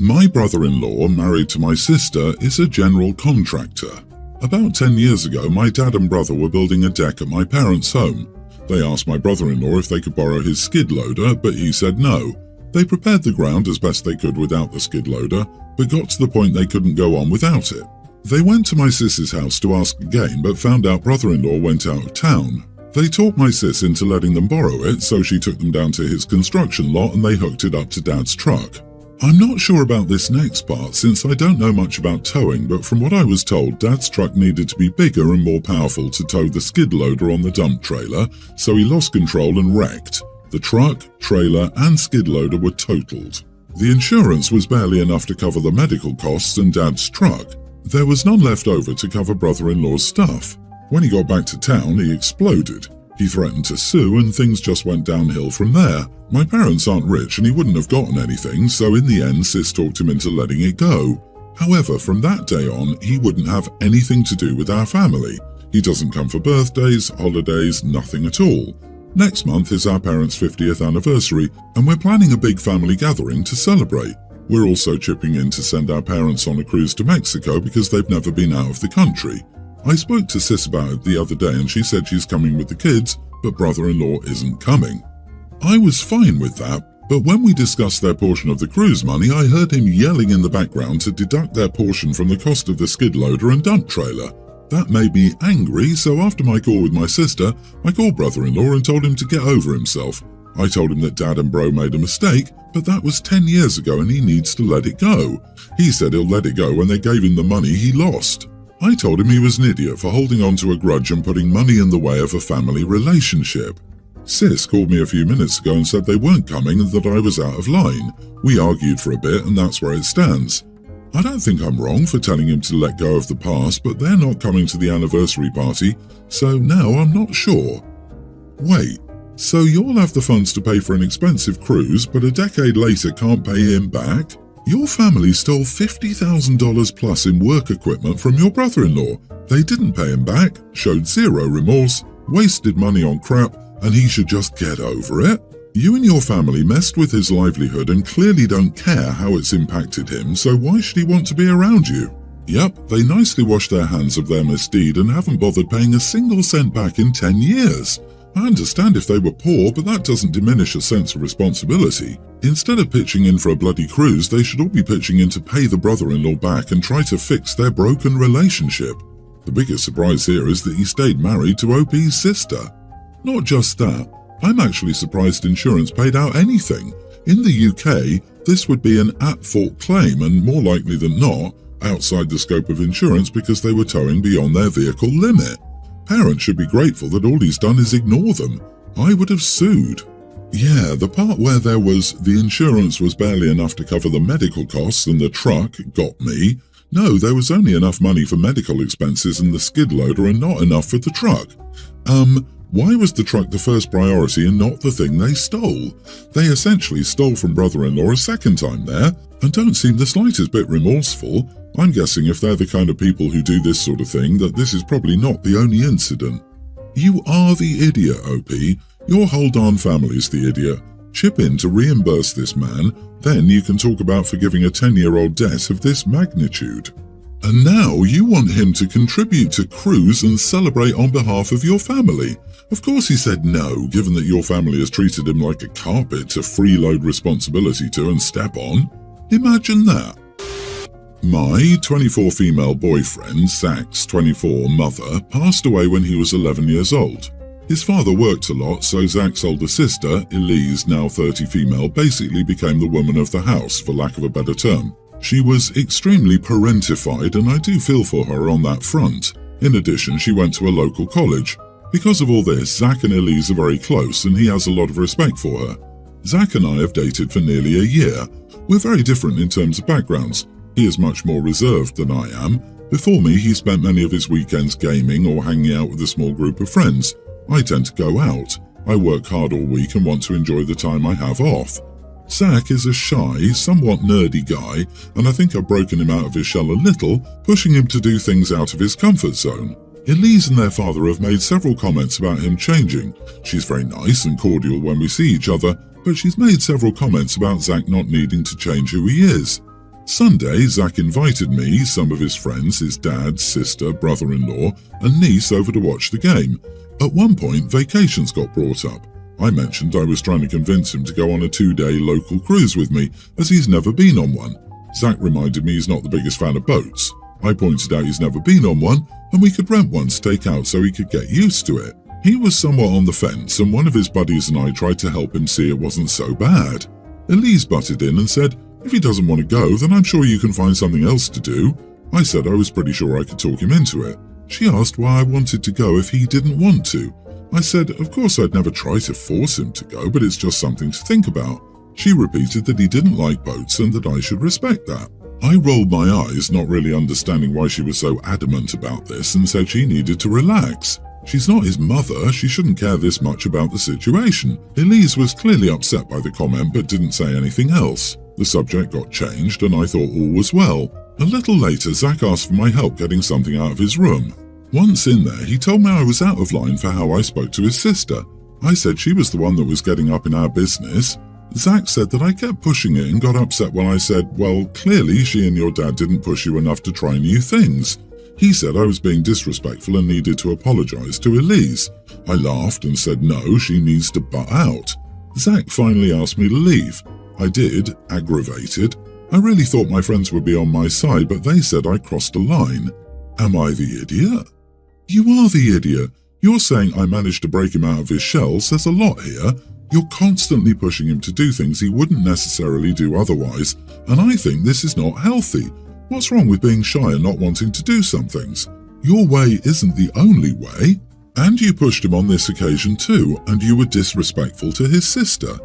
My brother-in-law, married to my sister, is a general contractor. About 10 years ago, my dad and brother were building a deck at my parents' home. They asked my brother-in-law if they could borrow his skid loader, but he said no. They prepared the ground as best they could without the skid loader, but got to the point they couldn't go on without it. They went to my sis's house to ask again, but found out brother-in-law went out of town. They talked my sis into letting them borrow it, so she took them down to his construction lot and they hooked it up to Dad's truck. I'm not sure about this next part since I don't know much about towing, but from what I was told, Dad's truck needed to be bigger and more powerful to tow the skid loader on the dump trailer, so he lost control and wrecked. The truck, trailer and skid loader were totaled. The insurance was barely enough to cover the medical costs and Dad's truck. There was none left over to cover brother-in-law's stuff. When he got back to town, he exploded. He threatened to sue and things just went downhill from there. My parents aren't rich and he wouldn't have gotten anything, so in the end Sis talked him into letting it go. However, from that day on, he wouldn't have anything to do with our family. He doesn't come for birthdays, holidays, nothing at all. Next month is our parents' 50th anniversary and we're planning a big family gathering to celebrate. We're also chipping in to send our parents on a cruise to Mexico because they've never been out of the country. I spoke to Sis about it the other day and she said she's coming with the kids, but brother-in-law isn't coming. I was fine with that, but when we discussed their portion of the cruise money, I heard him yelling in the background to deduct their portion from the cost of the skid loader and dump trailer. That made me angry, so after my call with my sister, I called brother-in-law and told him to get over himself. I told him that Dad and Bro made a mistake, but that was 10 years ago and he needs to let it go. He said he'll let it go when they gave him the money he lost. I told him he was an idiot for holding on to a grudge and putting money in the way of a family relationship. Sis called me a few minutes ago and said they weren't coming and that I was out of line. We argued for a bit and that's where it stands. I don't think I'm wrong for telling him to let go of the past, but they're not coming to the anniversary party, so now I'm not sure. Wait, so you'll have the funds to pay for an expensive cruise, but a decade later can't pay him back? Your family stole $50,000 plus in work equipment from your brother-in-law. They didn't pay him back, showed zero remorse, wasted money on crap, and he should just get over it. You and your family messed with his livelihood and clearly don't care how it's impacted him, so why should he want to be around you? Yep, they nicely washed their hands of their misdeed and haven't bothered paying a single cent back in 10 years. I understand if they were poor, but that doesn't diminish a sense of responsibility. Instead of pitching in for a bloody cruise, they should all be pitching in to pay the brother-in-law back and try to fix their broken relationship. The biggest surprise here is that he stayed married to OP's sister. Not just that, I'm actually surprised insurance paid out anything. In the UK, this would be an at-fault claim and more likely than not, outside the scope of insurance because they were towing beyond their vehicle limit. Parents should be grateful that all he's done is ignore them. I would have sued. Yeah, the part where there was the insurance was barely enough to cover the medical costs and the truck got me. No, there was only enough money for medical expenses and the skid loader and not enough for the truck. Why was the truck the first priority and not the thing they stole? They essentially stole from brother-in-law a second time there and don't seem the slightest bit remorseful. I'm guessing if they're the kind of people who do this sort of thing that this is probably not the only incident. You are the idiot, OP. Your whole darn family's the idiot. Chip in to reimburse this man, then you can talk about forgiving a 10-year-old debt of this magnitude. And now you want him to contribute to cruise and celebrate on behalf of your family. Of course he said no, given that your family has treated him like a carpet to freeload responsibility to and step on. Imagine that. My 24 female boyfriend, Zach's 24 mother, passed away when he was 11 years old. His father worked a lot, so Zach's older sister, Elise, now 30 female, basically became the woman of the house, for lack of a better term. She was extremely parentified, and I do feel for her on that front. In addition, she went to a local college. Because of all this, Zach and Elise are very close, and he has a lot of respect for her. Zach and I have dated for nearly a year. We're very different in terms of backgrounds. He is much more reserved than I am. Before me, he spent many of his weekends gaming or hanging out with a small group of friends. I tend to go out. I work hard all week and want to enjoy the time I have off. Zach is a shy, somewhat nerdy guy, and I think I've broken him out of his shell a little, pushing him to do things out of his comfort zone. Elise and their father have made several comments about him changing. She's very nice and cordial when we see each other, but she's made several comments about Zach not needing to change who he is. Sunday, Zach invited me, some of his friends, his dad, sister, brother-in-law, and niece over to watch the game. At one point, vacations got brought up. I mentioned I was trying to convince him to go on a 2-day local cruise with me, as he's never been on one. Zach reminded me he's not the biggest fan of boats. I pointed out he's never been on one, and we could rent one to take out so he could get used to it. He was somewhat on the fence, and one of his buddies and I tried to help him see it wasn't so bad. Elise butted in and said, "If he doesn't want to go, then I'm sure you can find something else to do." I said I was pretty sure I could talk him into it. She asked why I wanted to go if he didn't want to. I said, of course I'd never try to force him to go, but it's just something to think about. She repeated that he didn't like boats and that I should respect that. I rolled my eyes, not really understanding why she was so adamant about this, and said she needed to relax. She's not his mother, she shouldn't care this much about the situation. Elise was clearly upset by the comment but didn't say anything else. The subject got changed and I thought all was well. A little later, Zach asked for my help getting something out of his room. Once in there, he told me I was out of line for how I spoke to his sister. I said she was the one that was getting up in our business. Zach said that I kept pushing it and got upset when I said, well, clearly she and your dad didn't push you enough to try new things. He said I was being disrespectful and needed to apologize to Elise. I laughed and said no, she needs to butt out. Zach finally asked me to leave. I did, aggravated. I really thought my friends would be on my side, but they said I crossed a line. Am I the idiot? You are the idiot. You're saying I managed to break him out of his shell says a lot here. You're constantly pushing him to do things he wouldn't necessarily do otherwise, and I think this is not healthy. What's wrong with being shy and not wanting to do some things? Your way isn't the only way. And you pushed him on this occasion too, and you were disrespectful to his sister.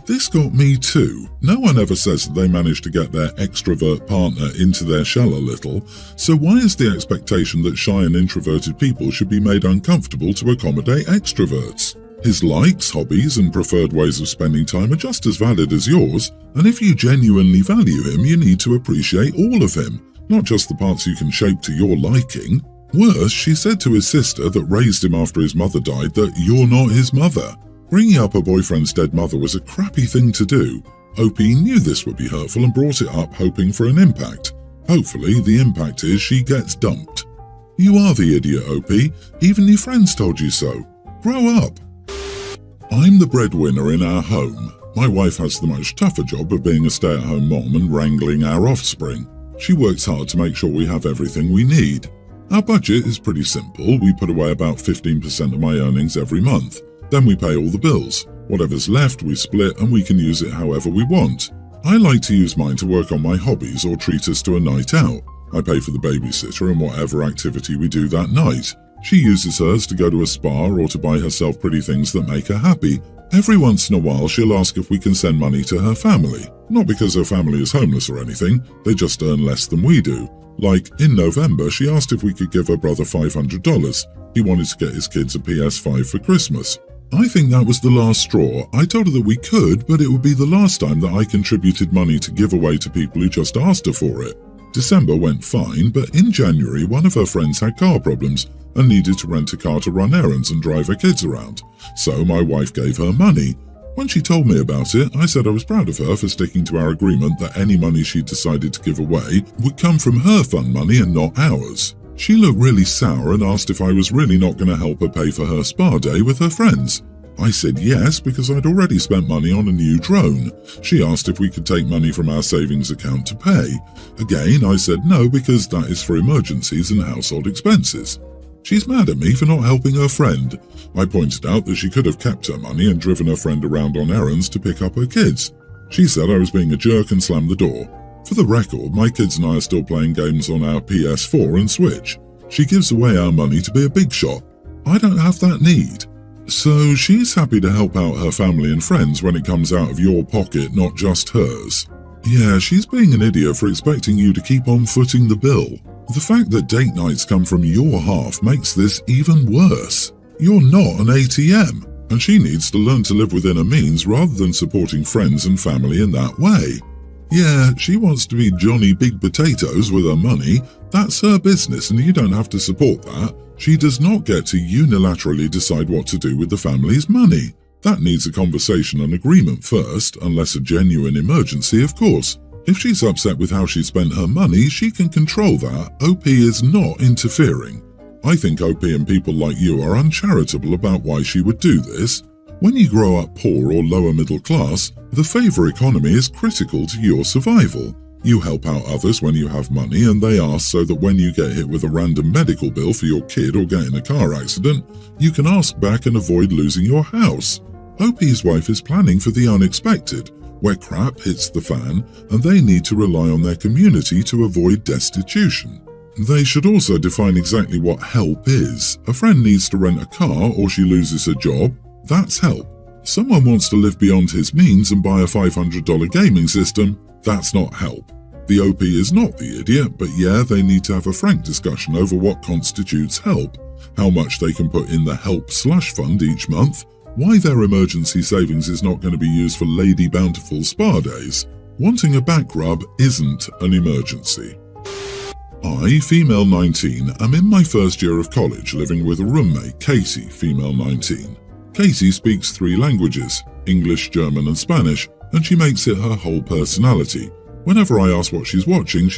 This got me too. No one ever says that they managed to get their extrovert partner into their shell a little, so why is the expectation that shy and introverted people should be made uncomfortable to accommodate extroverts? His likes, hobbies, and preferred ways of spending time are just as valid as yours, and if you genuinely value him, you need to appreciate all of him, not just the parts you can shape to your liking. Worse, she said to his sister that raised him after his mother died that you're not his mother. Bringing up her boyfriend's dead mother was a crappy thing to do. Opie knew this would be hurtful and brought it up hoping for an impact. Hopefully, the impact is she gets dumped. You are the idiot, Opie. Even your friends told you so. Grow up. I'm the breadwinner in our home. My wife has the much tougher job of being a stay-at-home mom and wrangling our offspring. She works hard to make sure we have everything we need. Our budget is pretty simple. We put away about 15% of my earnings every month. Then we pay all the bills. Whatever's left, we split and we can use it however we want. I like to use mine to work on my hobbies or treat us to a night out. I pay for the babysitter and whatever activity we do that night. She uses hers to go to a spa or to buy herself pretty things that make her happy. Every once in a while, she'll ask if we can send money to her family. Not because her family is homeless or anything, they just earn less than we do. Like, in November, she asked if we could give her brother $500. He wanted to get his kids a PS5 for Christmas. I think that was the last straw. I told her that we could, but it would be the last time that I contributed money to give away to people who just asked her for it. December went fine, but in January, one of her friends had car problems and needed to rent a car to run errands and drive her kids around. So my wife gave her money. When she told me about it, I said I was proud of her for sticking to our agreement that any money she decided to give away would come from her fun money and not ours. She looked really sour and asked if I was really not going to help her pay for her spa day with her friends. I said yes, because I'd already spent money on a new drone. She asked if we could take money from our savings account to pay. Again, I said no, because that is for emergencies and household expenses. She's mad at me for not helping her friend. I pointed out that she could have kept her money and driven her friend around on errands to pick up her kids. She said I was being a jerk and slammed the door. For the record, my kids and I are still playing games on our PS4 and Switch. She gives away our money to be a big shot. I don't have that need. So she's happy to help out her family and friends when it comes out of your pocket, not just hers. Yeah, she's being an idiot for expecting you to keep on footing the bill. The fact that date nights come from your half makes this even worse. You're not an ATM, and she needs to learn to live within her means rather than supporting friends and family in that way. Yeah, she wants to be Johnny Big Potatoes with her money. That's her business and you don't have to support that. She does not get to unilaterally decide what to do with the family's money. That needs a conversation and agreement first, unless a genuine emergency, of course. If she's upset with how she spent her money, she can control that. OP is not interfering. I think OP and people like you are uncharitable about why she would do this. When you grow up poor or lower middle class, the favor economy is critical to your survival. You help out others when you have money, and they ask so that when you get hit with a random medical bill for your kid or get in a car accident, you can ask back and avoid losing your house. OP's wife is planning for the unexpected, where crap hits the fan and they need to rely on their community to avoid destitution. They should also define exactly what help is. A friend needs to rent a car or she loses her job. That's help. Someone wants to live beyond his means and buy a $500 gaming system. That's not help. The OP is not the idiot, but yeah, they need to have a frank discussion over what constitutes help, how much they can put in the help slush fund each month, why their emergency savings is not going to be used for Lady Bountiful spa days. Wanting a back rub isn't an emergency. I, female 19, am in my first year of college living with a roommate, Katie, female 19. Katie speaks 3 languages, English, German and Spanish, and she makes it her whole personality. Whenever I ask what she's watching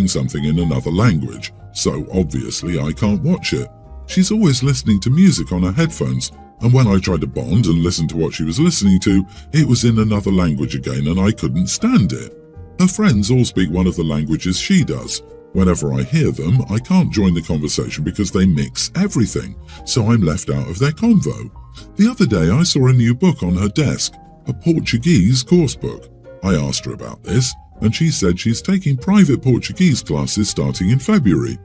something in another language, so obviously I can't watch it. She's always listening to music on her headphones, and when I tried to bond and listen to what she was listening to, it was in another language again and I couldn't stand it. Her friends all speak one of the languages she does. Whenever I hear them, I can't join the conversation because they mix everything, so I'm left out of their convo. The other day I saw a new book on her desk, a Portuguese course book. I asked her about this, and she said she's taking private Portuguese classes starting in February.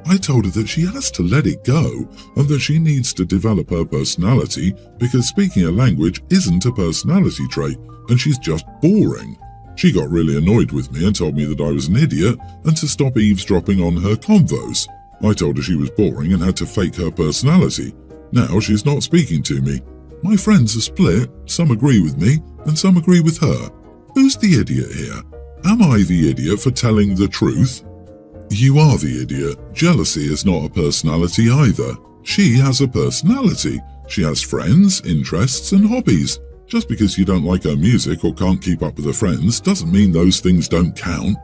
I told her that she has to let it go, and that she needs to develop her personality because speaking a language isn't a personality trait, and she's just boring. She got really annoyed with me and told me that I was an idiot and to stop eavesdropping on her convos. I told her she was boring and had to fake her personality. Now she's not speaking to me. My friends are split, some agree with me and some agree with her. Who's the idiot here? Am I the idiot for telling the truth? You are the idiot. Jealousy is not a personality either. She has a personality. She has friends, interests and hobbies. Just because you don't like her music or can't keep up with her friends doesn't mean those things don't count.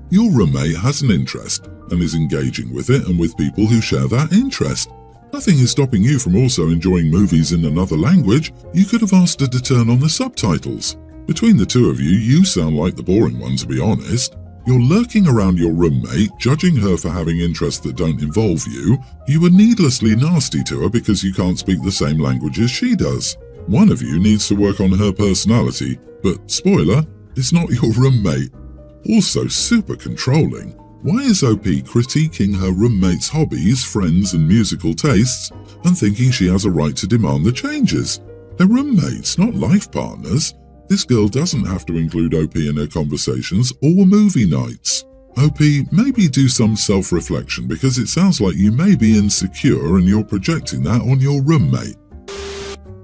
Your roommate has an interest and is engaging with it and with people who share that interest. Nothing is stopping you from also enjoying movies in another language. You could have asked her to turn on the subtitles. Between the two of you, you sound like the boring one, to be honest. You're lurking around your roommate, judging her for having interests that don't involve you. You were needlessly nasty to her because you can't speak the same language as she does. One of you needs to work on her personality, but spoiler, it's not your roommate. Also super controlling. Why is OP critiquing her roommate's hobbies, friends and musical tastes and thinking she has a right to demand the changes? They're roommates, not life partners. This girl doesn't have to include OP in her conversations or movie nights. OP, maybe do some self-reflection because it sounds like you may be insecure and you're projecting that on your roommate.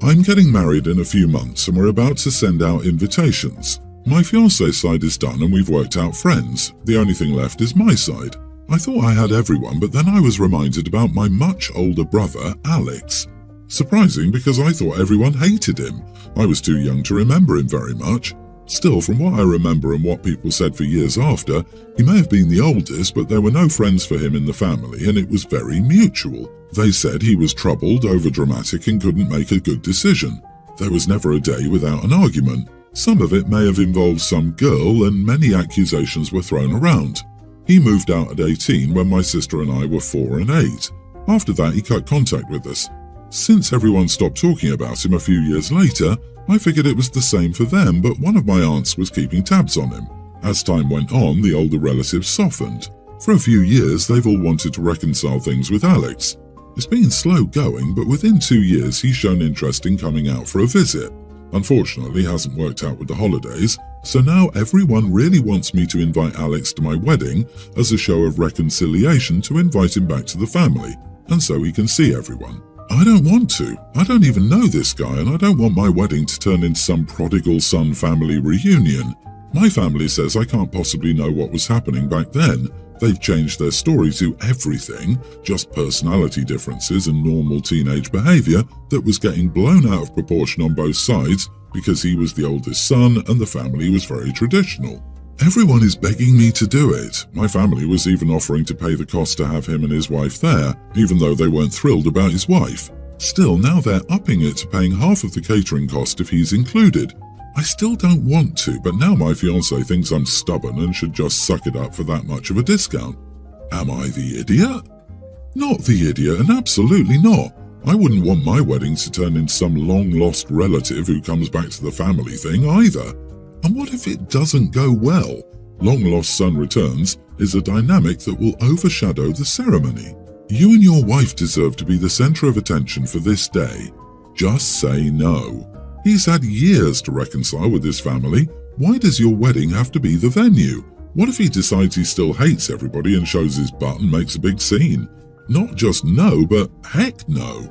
I'm getting married in a few months and we're about to send out invitations. My fiancé's side is done and we've worked out friends. The only thing left is my side. I thought I had everyone, but then I was reminded about my much older brother, Alex. Surprising because I thought everyone hated him. I was too young to remember him very much. Still, from what I remember and what people said for years after, he may have been the oldest, but there were no friends for him in the family and it was very mutual. They said he was troubled, overdramatic and couldn't make a good decision. There was never a day without an argument. Some of it may have involved some girl and many accusations were thrown around. He moved out at 18 when my sister and I were 4 and 8. After that he cut contact with us. Since everyone stopped talking about him a few years later, I figured it was the same for them, but one of my aunts was keeping tabs on him. As time went on, the older relatives softened. For a few years, they've all wanted to reconcile things with Alex. It's been slow going, but within 2 years, he's shown interest in coming out for a visit. Unfortunately, it hasn't worked out with the holidays, so now everyone really wants me to invite Alex to my wedding as a show of reconciliation to invite him back to the family, and so he can see everyone. I don't want to. I don't even know this guy and I don't want my wedding to turn into some prodigal son family reunion. My family says I can't possibly know what was happening back then. They've changed their story to everything, just personality differences and normal teenage behavior that was getting blown out of proportion on both sides because he was the oldest son and the family was very traditional. Everyone is begging me to do it. My family was even offering to pay the cost to have him and his wife there, even though they weren't thrilled about his wife. Still, now they're upping it to paying half of the catering cost if he's included. I still don't want to, but now my fiancé thinks I'm stubborn and should just suck it up for that much of a discount. Am I the idiot? Not the idiot, and absolutely not. I wouldn't want my wedding to turn into some long-lost relative who comes back to the family thing either. And what if it doesn't go well? Long-lost son returns is a dynamic that will overshadow the ceremony. You and your wife deserve to be the center of attention for this day. Just say no. He's had years to reconcile with his family. Why does your wedding have to be the venue? What if he decides he still hates everybody and shows his butt and makes a big scene? Not just no, but heck no.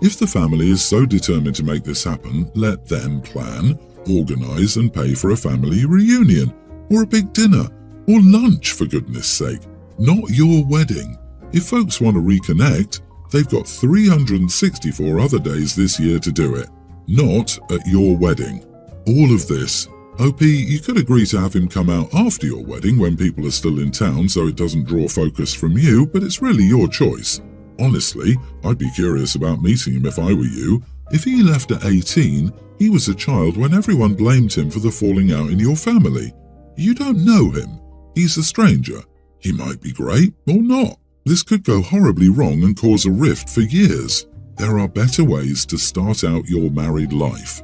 If the family is so determined to make this happen, let them plan, organize and pay for a family reunion, or a big dinner, or lunch for goodness sake. Not your wedding. If folks want to reconnect, they've got 364 other days this year to do it. Not at your wedding. All of this. OP, you could agree to have him come out after your wedding when people are still in town so it doesn't draw focus from you, but it's really your choice. Honestly, I'd be curious about meeting him if I were you. If he left at 18, he was a child when everyone blamed him for the falling out in your family. You don't know him. He's a stranger. He might be great or not. This could go horribly wrong and cause a rift for years. There are better ways to start out your married life.